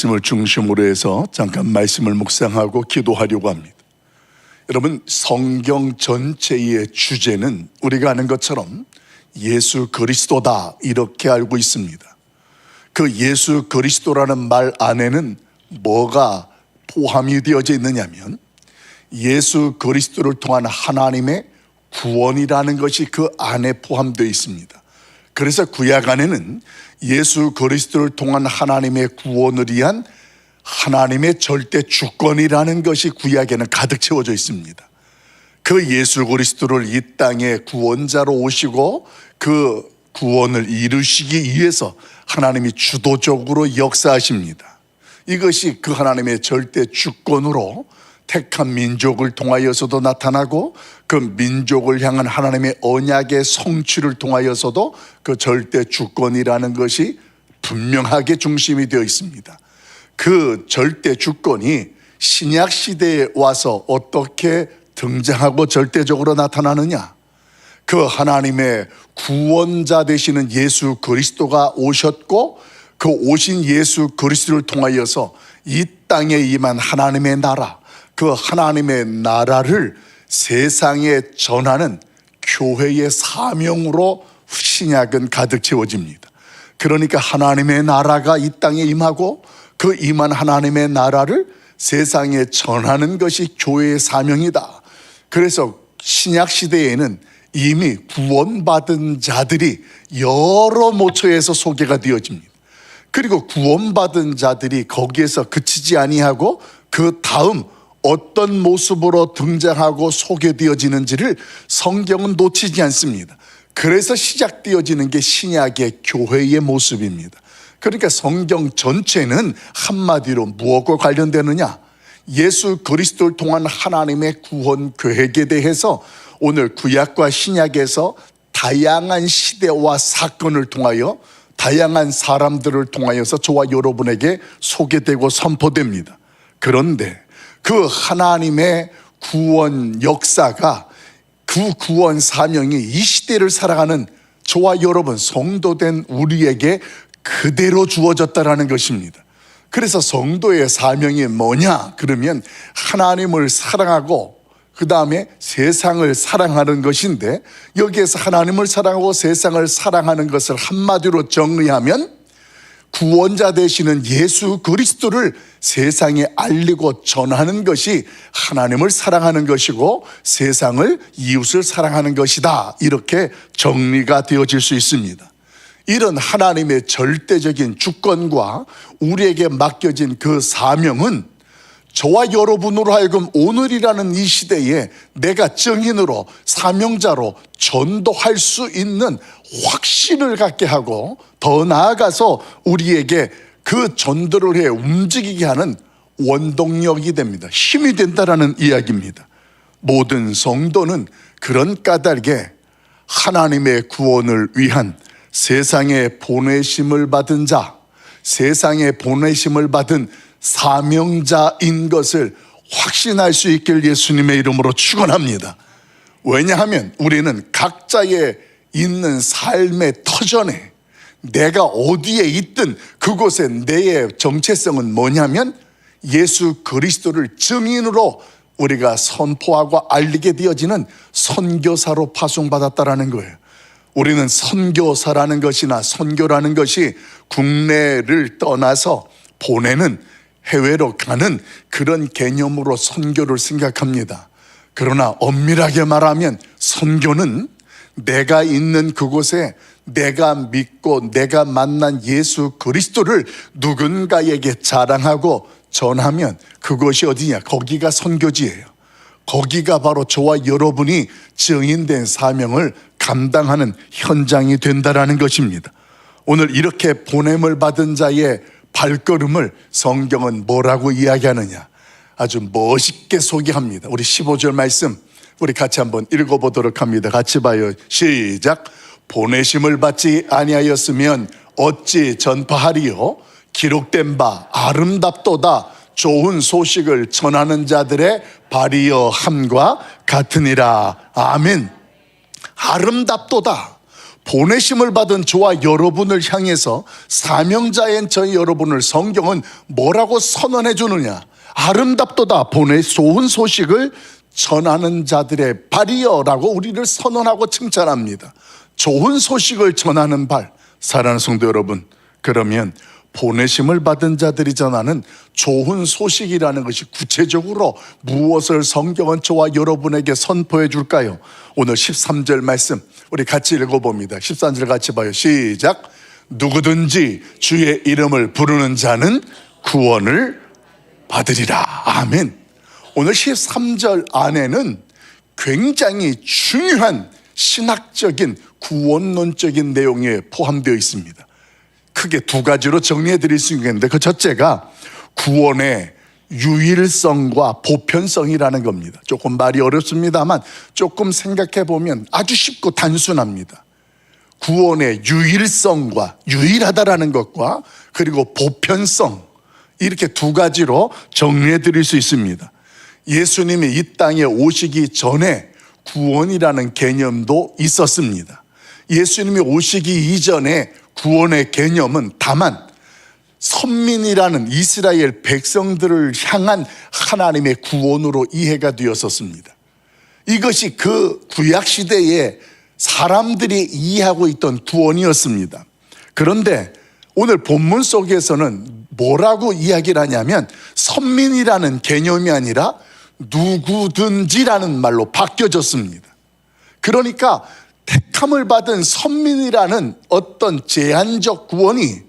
말씀을 중심으로 해서 잠깐 말씀을 묵상하고 기도하려고 합니다. 여러분, 성경 전체의 주제는 우리가 아는 것처럼 예수 그리스도다 이렇게 알고 있습니다. 그 예수 그리스도라는 말 안에는 뭐가 포함이 되어져 있느냐면 예수 그리스도를 통한 하나님의 구원이라는 것이 그 안에 포함되어 있습니다. 그래서 구약 안에는 예수 그리스도를 통한 하나님의 구원을 위한 하나님의 절대 주권이라는 것이 구약에는 가득 채워져 있습니다. 그 예수 그리스도를 이 땅에 구원자로 오시고 그 구원을 이루시기 위해서 하나님이 주도적으로 역사하십니다. 이것이 그 하나님의 절대 주권으로 택한 민족을 통하여서도 나타나고 그 민족을 향한 하나님의 언약의 성취를 통하여서도 그 절대 주권이라는 것이 분명하게 중심이 되어 있습니다. 그 절대 주권이 신약 시대에 와서 어떻게 등장하고 절대적으로 나타나느냐? 그 하나님의 구원자 되시는 예수 그리스도가 오셨고 그 오신 예수 그리스도를 통하여서 이 땅에 임한 하나님의 나라, 그 하나님의 나라를 세상에 전하는 교회의 사명으로 신약은 가득 채워집니다. 그러니까 하나님의 나라가 이 땅에 임하고 그 임한 하나님의 나라를 세상에 전하는 것이 교회의 사명이다. 그래서 신약 시대에는 이미 구원받은 자들이 여러 모처에서 소개가 되어집니다. 그리고 구원받은 자들이 거기에서 그치지 아니하고 그 다음 어떤 모습으로 등장하고 소개되어지는지를 성경은 놓치지 않습니다. 그래서 시작되어지는 게 신약의 교회의 모습입니다. 그러니까 성경 전체는 한마디로 무엇과 관련되느냐? 예수 그리스도를 통한 하나님의 구원 계획에 대해서 오늘 구약과 신약에서 다양한 시대와 사건을 통하여 다양한 사람들을 통하여서 저와 여러분에게 소개되고 선포됩니다. 그런데 그 하나님의 구원 역사가 그 구원 사명이 이 시대를 살아가는 저와 여러분 성도된 우리에게 그대로 주어졌다라는 것입니다. 그래서 성도의 사명이 뭐냐? 그러면 하나님을 사랑하고 그 다음에 세상을 사랑하는 것인데 여기에서 하나님을 사랑하고 세상을 사랑하는 것을 한마디로 정의하면 구원자 되시는 예수 그리스도를 세상에 알리고 전하는 것이 하나님을 사랑하는 것이고 세상을 이웃을 사랑하는 것이다. 이렇게 정리가 되어질 수 있습니다. 이런 하나님의 절대적인 주권과 우리에게 맡겨진 그 사명은 저와 여러분으로 하여금 오늘이라는 이 시대에 내가 증인으로 사명자로 전도할 수 있는 확신을 갖게 하고 더 나아가서 우리에게 그 전도를 해 움직이게 하는 원동력이 됩니다. 힘이 된다라는 이야기입니다. 모든 성도는 그런 까닭에 하나님의 구원을 위한 세상에 보내심을 받은 자, 세상에 보내심을 받은 사명자인 것을 확신할 수 있길 예수님의 이름으로 축원합니다. 왜냐하면 우리는 각자의 있는 삶의 터전에 내가 어디에 있든 그곳에 내의 정체성은 뭐냐면 예수 그리스도를 증인으로 우리가 선포하고 알리게 되어지는 선교사로 파송받았다라는 거예요. 우리는 선교사라는 것이나 선교라는 것이 국내를 떠나서 보내는 해외로 가는 그런 개념으로 선교를 생각합니다. 그러나 엄밀하게 말하면 선교는 내가 있는 그곳에 내가 믿고 내가 만난 예수 그리스도를 누군가에게 자랑하고 전하면 그것이 어디냐? 거기가 선교지예요. 거기가 바로 저와 여러분이 증인된 사명을 감당하는 현장이 된다라는 것입니다. 오늘 이렇게 보냄을 받은 자의 발걸음을 성경은 뭐라고 이야기하느냐? 아주 멋있게 소개합니다. 우리 15절 말씀 우리 같이 한번 읽어보도록 합니다. 같이 봐요. 시작. 보내심을 받지 아니하였으면 어찌 전파하리요? 기록된 바 아름답도다. 좋은 소식을 전하는 자들의 발이여 함과 같으니라. 아멘. 아름답도다. 보내심을 받은 저와 여러분을 향해서 사명자인 저희 여러분을 성경은 뭐라고 선언해 주느냐? 아름답도다 좋은 소식을 전하는 자들의 발이여라고 우리를 선언하고 칭찬합니다. 좋은 소식을 전하는 발. 사랑하는 성도 여러분, 그러면 보내심을 받은 자들이 전하는 좋은 소식이라는 것이 구체적으로 무엇을 성경은 저와 여러분에게 선포해 줄까요? 오늘 13절 말씀 우리 같이 읽어봅니다. 13절 같이 봐요. 시작. 누구든지 주의 이름을 부르는 자는 구원을 받으리라. 아멘. 오늘 13절 안에는 굉장히 중요한 신학적인 구원론적인 내용이 포함되어 있습니다. 크게 두 가지로 정리해 드릴 수 있겠는데, 그 첫째가 구원의 유일성과 보편성이라는 겁니다. 조금 말이 어렵습니다만 조금 생각해 보면 아주 쉽고 단순합니다. 구원의 유일성과, 유일하다라는 것과 그리고 보편성, 이렇게 두 가지로 정리해 드릴 수 있습니다. 예수님이 이 땅에 오시기 전에 구원이라는 개념도 있었습니다. 예수님이 오시기 이전에 구원의 개념은 다만 선민이라는 이스라엘 백성들을 향한 하나님의 구원으로 이해가 되었었습니다. 이것이 그 구약시대에 사람들이 이해하고 있던 구원이었습니다. 그런데 오늘 본문 속에서는 뭐라고 이야기를 하냐면 선민이라는 개념이 아니라 누구든지라는 말로 바뀌어졌습니다. 그러니까 택함을 받은 선민이라는 어떤 제한적 구원이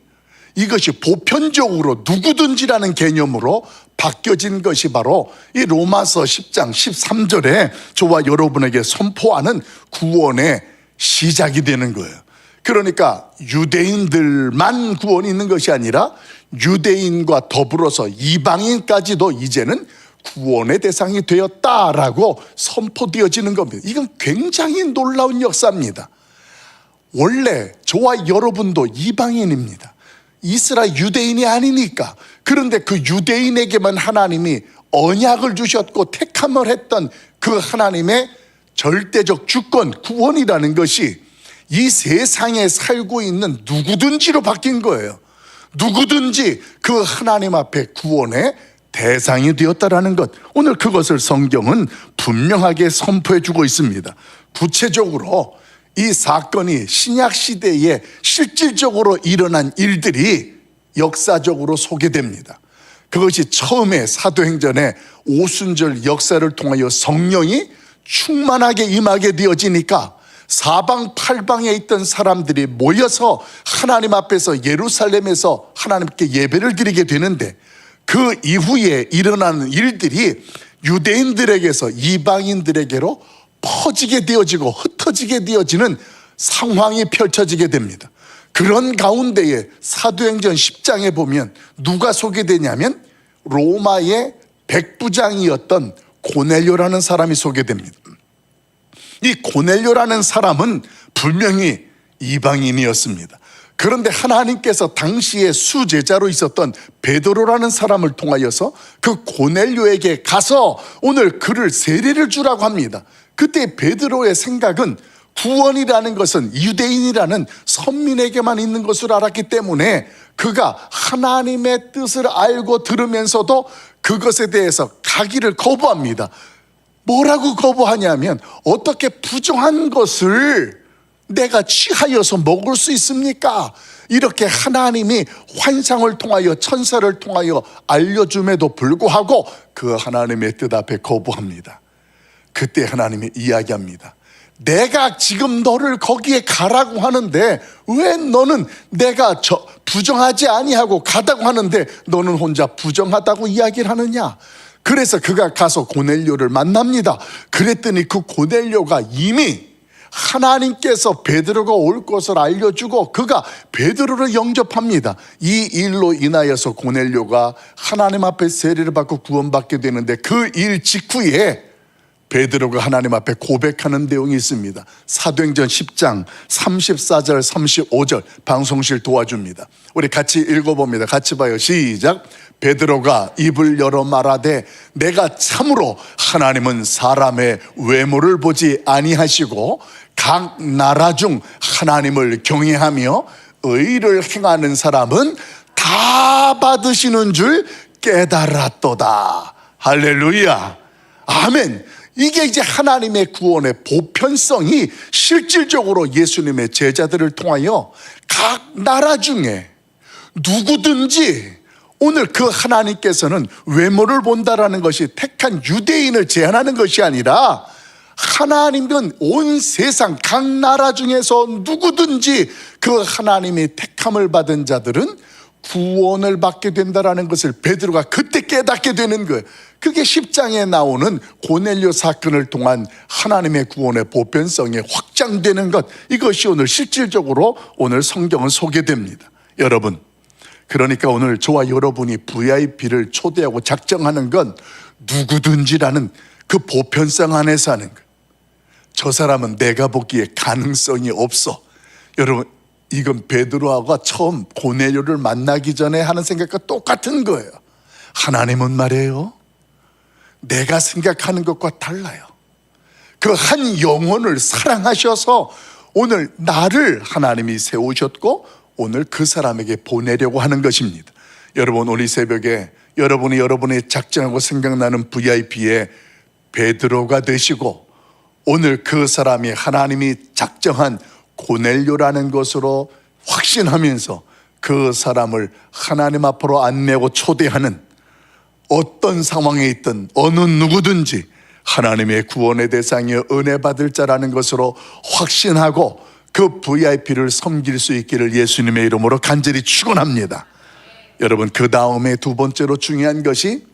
이것이 보편적으로 누구든지라는 개념으로 바뀌어진 것이 바로 이 로마서 10장 13절에 저와 여러분에게 선포하는 구원의 시작이 되는 거예요. 그러니까 유대인들만 구원이 있는 것이 아니라 유대인과 더불어서 이방인까지도 이제는 구원의 대상이 되었다라고 선포되어지는 겁니다. 이건 굉장히 놀라운 역사입니다. 원래 저와 여러분도 이방인입니다. 이스라엘 유대인이 아니니까. 그런데 그 유대인에게만 하나님이 언약을 주셨고 택함을 했던 그 하나님의 절대적 주권, 구원이라는 것이 이 세상에 살고 있는 누구든지로 바뀐 거예요. 누구든지 그 하나님 앞에 구원의 대상이 되었다라는 것, 오늘 그것을 성경은 분명하게 선포해 주고 있습니다. 구체적으로 이 사건이 신약 시대에 실질적으로 일어난 일들이 역사적으로 소개됩니다. 그것이 처음에 사도행전의 오순절 역사를 통하여 성령이 충만하게 임하게 되어지니까 사방팔방에 있던 사람들이 모여서 하나님 앞에서 예루살렘에서 하나님께 예배를 드리게 되는데, 그 이후에 일어나는 일들이 유대인들에게서 이방인들에게로 퍼지게 되어지고 흩어지게 되어지는 상황이 펼쳐지게 됩니다. 그런 가운데에 사도행전 10장에 보면 누가 소개되냐면 로마의 백부장이었던 고넬료라는 사람이 소개됩니다. 이 고넬료라는 사람은 분명히 이방인이었습니다. 그런데 하나님께서 당시에 수제자로 있었던 베드로라는 사람을 통하여서 그 고넬료에게 가서 오늘 그를 세례를 주라고 합니다. 그때 베드로의 생각은 구원이라는 것은 유대인이라는 선민에게만 있는 것을 알았기 때문에 그가 하나님의 뜻을 알고 들으면서도 그것에 대해서 가기를 거부합니다. 뭐라고 거부하냐면, 어떻게 부정한 것을 내가 취하여서 먹을 수 있습니까? 이렇게 하나님이 환상을 통하여 천사를 통하여 알려줌에도 불구하고 그 하나님의 뜻 앞에 거부합니다. 그때 하나님이 이야기합니다. 내가 지금 너를 거기에 가라고 하는데 왜 너는 내가 부정하지 아니하고 가다고 하는데 너는 혼자 부정하다고 이야기를 하느냐? 그래서 그가 가서 고넬료를 만납니다. 그랬더니 그 고넬료가 이미 하나님께서 베드로가 올 것을 알려주고 그가 베드로를 영접합니다. 이 일로 인하여서 고넬료가 하나님 앞에 세례를 받고 구원받게 되는데, 그 일 직후에 베드로가 하나님 앞에 고백하는 내용이 있습니다. 사도행전 10장 34절 35절 방송실 도와줍니다. 우리 같이 읽어봅니다. 같이 봐요. 시작. 베드로가 입을 열어 말하되 내가 참으로 하나님은 사람의 외모를 보지 아니하시고 각 나라 중 하나님을 경외하며 의를 행하는 사람은 다 받으시는 줄 깨달았도다. 할렐루야. 아멘. 이게 이제 하나님의 구원의 보편성이 실질적으로 예수님의 제자들을 통하여 각 나라 중에 누구든지, 오늘 그 하나님께서는 외모를 본다라는 것이 택한 유대인을 제한하는 것이 아니라 하나님은 온 세상 각 나라 중에서 누구든지 그 하나님의 택함을 받은 자들은 구원을 받게 된다라는 것을 베드로가 그때 깨닫게 되는 거예요. 그게 10장에 나오는 고넬료 사건을 통한 하나님의 구원의 보편성이 확장되는 것, 이것이 오늘 실질적으로 오늘 성경은 소개됩니다. 여러분, 그러니까 오늘 저와 여러분이 VIP를 초대하고 작정하는 건 누구든지라는 그 보편성 안에서 하는 거예요. 저 사람은 내가 보기에 가능성이 없어. 여러분, 이건 베드로가 처음 고넬료를 만나기 전에 하는 생각과 똑같은 거예요. 하나님은 말이에요, 내가 생각하는 것과 달라요. 그 한 영혼을 사랑하셔서 오늘 나를 하나님이 세우셨고 오늘 그 사람에게 보내려고 하는 것입니다. 여러분, 오늘 이 새벽에 여러분이 작정하고 생각나는 VIP의 베드로가 되시고 오늘 그 사람이 하나님이 작정한 고넬료라는 것으로 확신하면서 그 사람을 하나님 앞으로 안내고 초대하는, 어떤 상황에 있든 어느 누구든지 하나님의 구원의 대상이여 은혜 받을 자라는 것으로 확신하고 그 VIP를 섬길 수 있기를 예수님의 이름으로 간절히 축원합니다. 여러분, 그 다음에 두 번째로 중요한 것이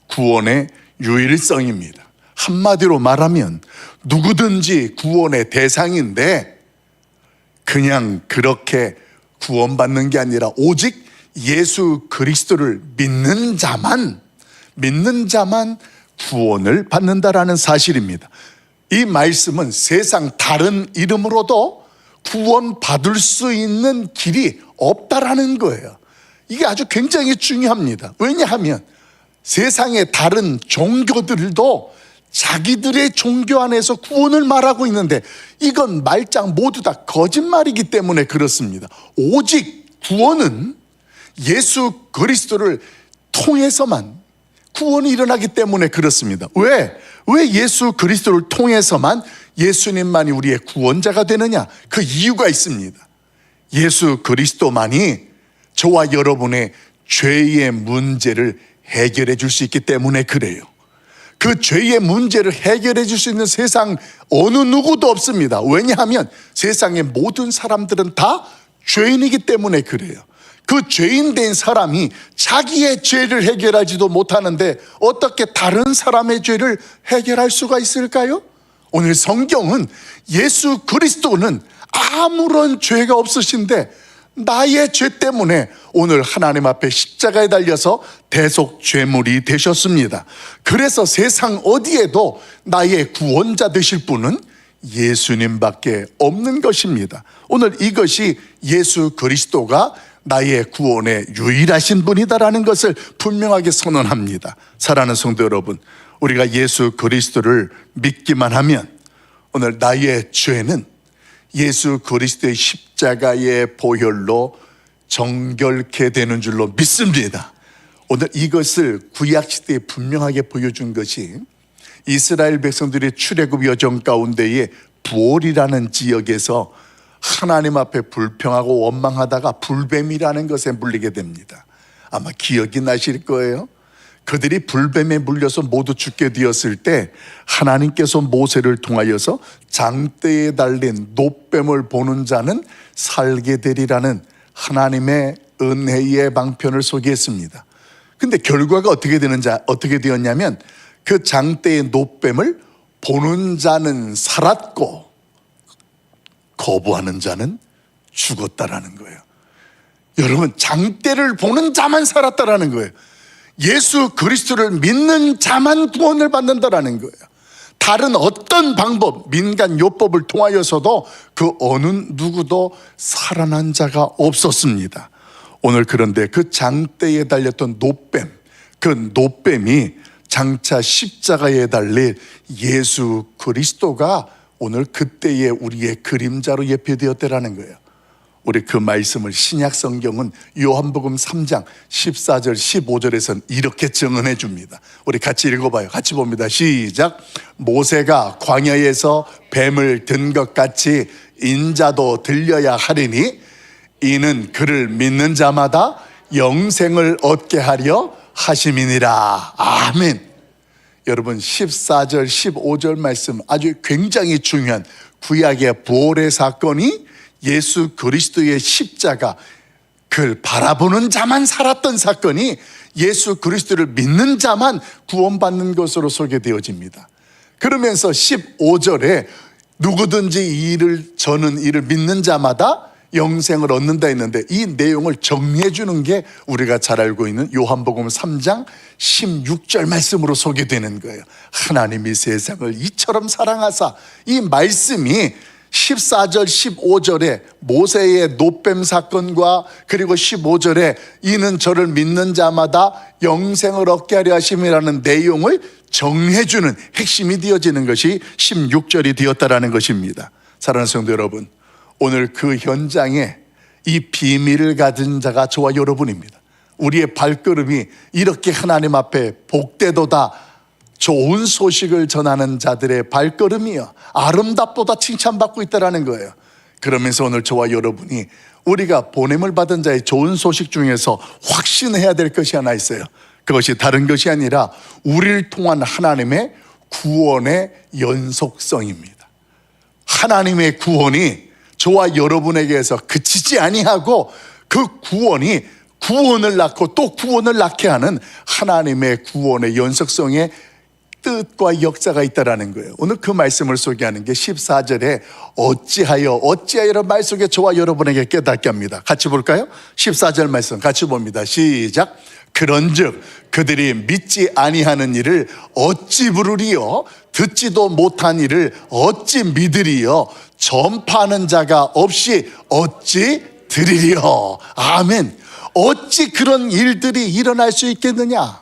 구원의 유일성입니다. 한마디로 말하면 누구든지 구원의 대상인데 그냥 그렇게 구원받는 게 아니라 오직 예수 그리스도를 믿는 자만 구원을 받는다라는 사실입니다. 이 말씀은 세상 다른 이름으로도 구원받을 수 있는 길이 없다라는 거예요. 이게 아주 굉장히 중요합니다. 왜냐하면 세상의 다른 종교들도 자기들의 종교 안에서 구원을 말하고 있는데 이건 말짱 모두 다 거짓말이기 때문에 그렇습니다. 오직 구원은 예수 그리스도를 통해서만 구원이 일어나기 때문에 그렇습니다. 왜 예수 그리스도를 통해서만 예수님만이 우리의 구원자가 되느냐? 그 이유가 있습니다. 예수 그리스도만이 저와 여러분의 죄의 문제를 해결해 줄 수 있기 때문에 그래요. 그 죄의 문제를 해결해 줄 수 있는 세상 어느 누구도 없습니다. 왜냐하면 세상의 모든 사람들은 다 죄인이기 때문에 그래요. 그 죄인 된 사람이 자기의 죄를 해결하지도 못하는데 어떻게 다른 사람의 죄를 해결할 수가 있을까요? 오늘 성경은 예수 그리스도는 아무런 죄가 없으신데 나의 죄 때문에 오늘 하나님 앞에 십자가에 달려서 대속 죄물이 되셨습니다. 그래서 세상 어디에도 나의 구원자 되실 분은 예수님밖에 없는 것입니다. 오늘 이것이 예수 그리스도가 나의 구원의 유일하신 분이다라는 것을 분명하게 선언합니다. 사랑하는 성도 여러분, 우리가 예수 그리스도를 믿기만 하면 오늘 나의 죄는 예수 그리스도의 십자가의 보혈로 정결케 되는 줄로 믿습니다. 오늘 이것을 구약시대에 분명하게 보여준 것이 이스라엘 백성들의 출애굽 여정 가운데에 부올이라는 지역에서 하나님 앞에 불평하고 원망하다가 불뱀이라는 것에 물리게 됩니다. 아마 기억이 나실 거예요. 그들이 불뱀에 물려서 모두 죽게 되었을 때 하나님께서 모세를 통하여서 장대에 달린 놋뱀을 보는 자는 살게 되리라는 하나님의 은혜의 방편을 소개했습니다. 근데 결과가 어떻게 되었냐면 그 장대의 놋뱀을 보는 자는 살았고 거부하는 자는 죽었다라는 거예요. 여러분, 장대를 보는 자만 살았다라는 거예요. 예수 그리스도를 믿는 자만 구원을 받는다라는 거예요. 다른 어떤 방법, 민간 요법을 통하여서도 그 어느 누구도 살아난 자가 없었습니다. 오늘 그런데 그 장대에 달렸던 놋뱀, 그 놋뱀이 장차 십자가에 달릴 예수 그리스도가 오늘 그때의 우리의 그림자로 예표되었다라는 거예요. 우리 그 말씀을 신약 성경은 요한복음 3장 14절 15절에서는 이렇게 증언해 줍니다. 우리 같이 읽어봐요. 같이 봅니다. 시작. 모세가 광야에서 뱀을 든 것 같이 인자도 들려야 하리니 이는 그를 믿는 자마다 영생을 얻게 하려 하심이니라. 아멘. 여러분 14절 15절 말씀 아주 굉장히 중요한 구약의 부활의 사건이 예수 그리스도의 십자가 그를 바라보는 자만 살았던 사건이 예수 그리스도를 믿는 자만 구원받는 것으로 소개되어집니다. 그러면서 15절에 누구든지 저는 이를 믿는 자마다 영생을 얻는다 했는데 이 내용을 정리해 주는 게 우리가 잘 알고 있는 요한복음 3장 16절 말씀으로 소개되는 거예요. 하나님이 세상을 이처럼 사랑하사, 이 말씀이 14절 15절에 모세의 노뱀 사건과 그리고 15절에 이는 저를 믿는 자마다 영생을 얻게 하려 하심이라는 내용을 정리해 주는 핵심이 되어지는 것이 16절이 되었다라는 것입니다. 사랑하는 성도 여러분, 오늘 그 현장에 이 비밀을 가진 자가 저와 여러분입니다. 우리의 발걸음이 이렇게 하나님 앞에 복되도다 좋은 소식을 전하는 자들의 발걸음이요 아름답도다 칭찬받고 있다는 거예요. 그러면서 오늘 저와 여러분이 우리가 보냄을 받은 자의 좋은 소식 중에서 확신해야 될 것이 하나 있어요. 그것이 다른 것이 아니라 우리를 통한 하나님의 구원의 연속성입니다. 하나님의 구원이 저와 여러분에게서 그치지 아니하고 그 구원이 구원을 낳고 또 구원을 낳게 하는 하나님의 구원의 연속성의 뜻과 역사가 있다라는 거예요. 오늘 그 말씀을 소개하는 게 14절에 어찌하여라는 말 속에 저와 여러분에게 깨닫게 합니다. 같이 볼까요? 14절 말씀 같이 봅니다. 시작. 그런즉 그들이 믿지 아니하는 일을 어찌 부르리요? 듣지도 못한 일을 어찌 믿으리요? 전파하는 자가 없이 어찌 들으리요? 아멘. 어찌 그런 일들이 일어날 수 있겠느냐?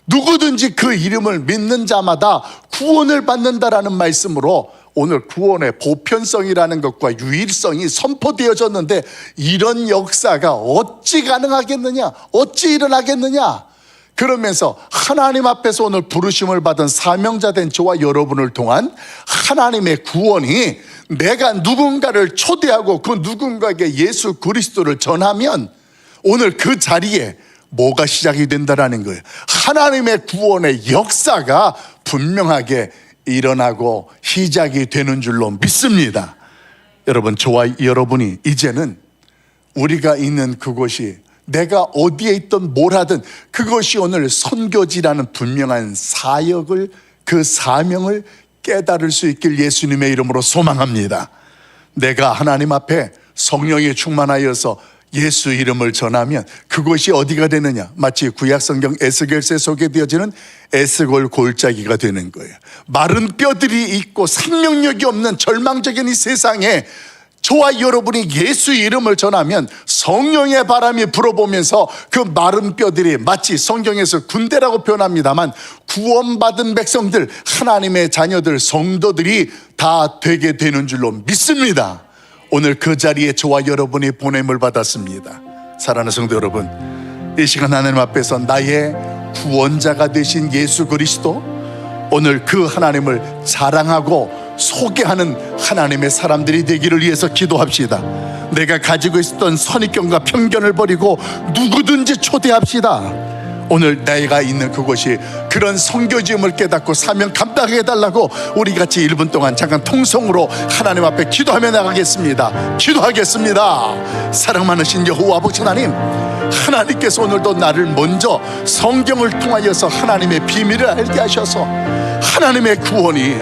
누구든지 그 이름을 믿는 자마다 구원을 받는다라는 말씀으로 오늘 구원의 보편성이라는 것과 유일성이 선포되어졌는데 이런 역사가 어찌 가능하겠느냐? 어찌 일어나겠느냐? 그러면서 하나님 앞에서 오늘 부르심을 받은 사명자 된 저와 여러분을 통한 하나님의 구원이 내가 누군가를 초대하고 그 누군가에게 예수 그리스도를 전하면 오늘 그 자리에 뭐가 시작이 된다라는 거예요. 하나님의 구원의 역사가 분명하게 일어나고 시작이 되는 줄로 믿습니다. 여러분, 저와 여러분이 이제는 우리가 있는 그곳이 내가 어디에 있든 뭘 하든 그것이 오늘 선교지라는 분명한 사역을, 그 사명을 깨달을 수 있길 예수님의 이름으로 소망합니다. 내가 하나님 앞에 성령에 충만하여서 예수 이름을 전하면 그것이 어디가 되느냐? 마치 구약성경 에스겔서에 소개되어지는 에스골 골짜기가 되는 거예요. 마른 뼈들이 있고 생명력이 없는 절망적인 이 세상에 저와 여러분이 예수 이름을 전하면 성령의 바람이 불어보면서 그 마른 뼈들이 마치 성경에서 군대라고 표현합니다만 구원받은 백성들, 하나님의 자녀들, 성도들이 다 되게 되는 줄로 믿습니다. 오늘 그 자리에 저와 여러분이 보냄을 받았습니다. 사랑하는 성도 여러분, 이 시간 하나님 앞에서 나의 구원자가 되신 예수 그리스도, 오늘 그 하나님을 자랑하고 소개하는 하나님의 사람들이 되기를 위해서 기도합시다. 내가 가지고 있었던 선입견과 편견을 버리고 누구든지 초대합시다. 오늘 내가 있는 그곳이 그런 선교지음을 깨닫고 사명 감당해 달라고 우리 같이 1분 동안 잠깐 통성으로 하나님 앞에 기도하며 나가겠습니다. 기도하겠습니다. 사랑 많으신 여호와 아버지 하나님, 하나님께서 오늘도 나를 먼저 성경을 통하여서 하나님의 비밀을 알게 하셔서 하나님의 구원이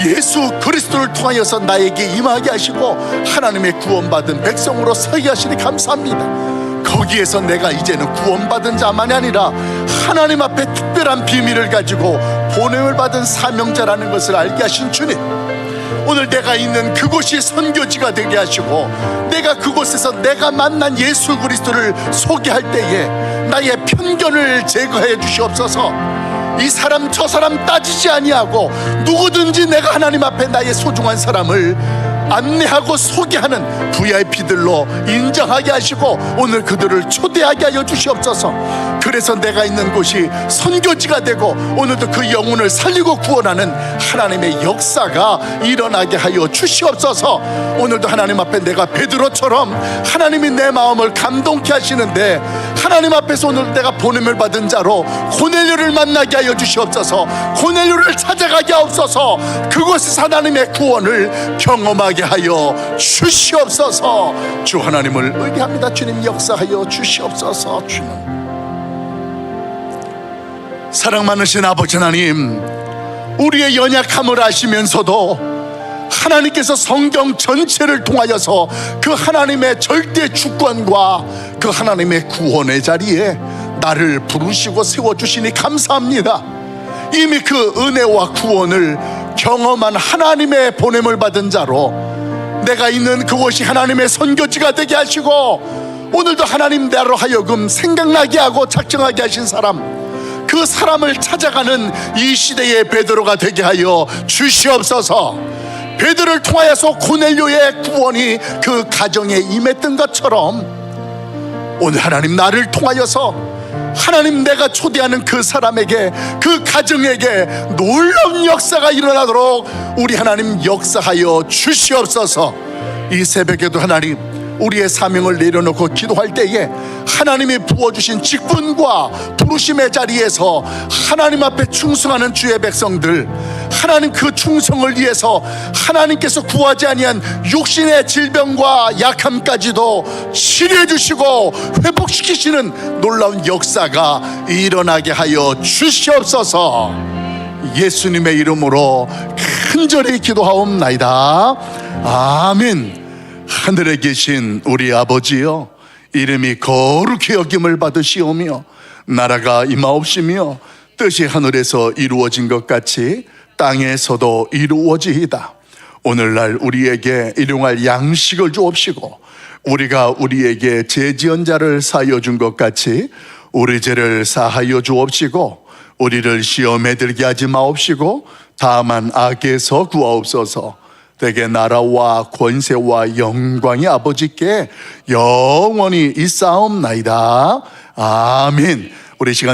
예수 그리스도를 통하여서 나에게 임하게 하시고 하나님의 구원받은 백성으로 서게 하시니 감사합니다. 거기에서 내가 이제는 구원받은 자만이 아니라 하나님 앞에 특별한 비밀을 가지고 보냄을 받은 사명자라는 것을 알게 하신 주님, 오늘 내가 있는 그곳이 선교지가 되게 하시고 내가 그곳에서 내가 만난 예수 그리스도를 소개할 때에 나의 편견을 제거해 주시옵소서. 이 사람 저 사람 따지지 아니하고 누구든지 내가 하나님 앞에 나의 소중한 사람을 안내하고 소개하는 VIP들로 인정하게 하시고 오늘 그들을 초대하게 하여 주시옵소서. 그래서 내가 있는 곳이 선교지가 되고 오늘도 그 영혼을 살리고 구원하는 하나님의 역사가 일어나게 하여 주시옵소서. 오늘도 하나님 앞에 내가 베드로처럼 하나님이 내 마음을 감동케 하시는데 하나님 앞에서 오늘 내가 보냄을 받은 자로 고넬료를 만나게 하여 주시옵소서. 고넬료를 찾아가게 하옵소서. 그곳에서 하나님의 구원을 경험하게 하여 주시옵소서. 주 하나님을 의뢰합니다. 주님 역사하여 주시옵소서. 주님 사랑 많으신 아버지 하나님, 우리의 연약함을 아시면서도 하나님께서 성경 전체를 통하여서 그 하나님의 절대 주권과 그 하나님의 구원의 자리에 나를 부르시고 세워주시니 감사합니다. 이미 그 은혜와 구원을 경험한 하나님의 보냄을 받은 자로 내가 있는 그곳이 하나님의 선교지가 되게 하시고 오늘도 하나님 나로 하여금 생각나게 하고 작정하게 하신 사람, 그 사람을 찾아가는 이 시대의 베드로가 되게 하여 주시옵소서. 베드로를 통하여서 고넬료의 구원이 그 가정에 임했던 것처럼 오늘 하나님 나를 통하여서 하나님 내가 초대하는 그 사람에게 그 가정에게 놀라운 역사가 일어나도록 우리 하나님 역사하여 주시옵소서. 이 새벽에도 하나님 우리의 사명을 내려놓고 기도할 때에 하나님이 부어주신 직분과 부르심의 자리에서 하나님 앞에 충성하는 주의 백성들, 하나님 그 충성을 위해서 하나님께서 구하지 아니한 육신의 질병과 약함까지도 치료해 주시고 회복시키시는 놀라운 역사가 일어나게 하여 주시옵소서. 예수님의 이름으로 간절히 기도하옵나이다. 아멘. 하늘에 계신 우리 아버지여, 이름이 거룩히 여김을 받으시오며 나라가 임하옵시며 뜻이 하늘에서 이루어진 것 같이 땅에서도 이루어지이다. 오늘날 우리에게 일용할 양식을 주옵시고 우리가 우리에게 죄 지은 자를 사하여 준 것 같이 우리 죄를 사하여 주옵시고 우리를 시험에 들게 하지 마옵시고 다만 악에서 구하옵소서. 대개 나라와 권세와 영광이 아버지께 영원히 있사옵나이다. 아멘. 우리 시간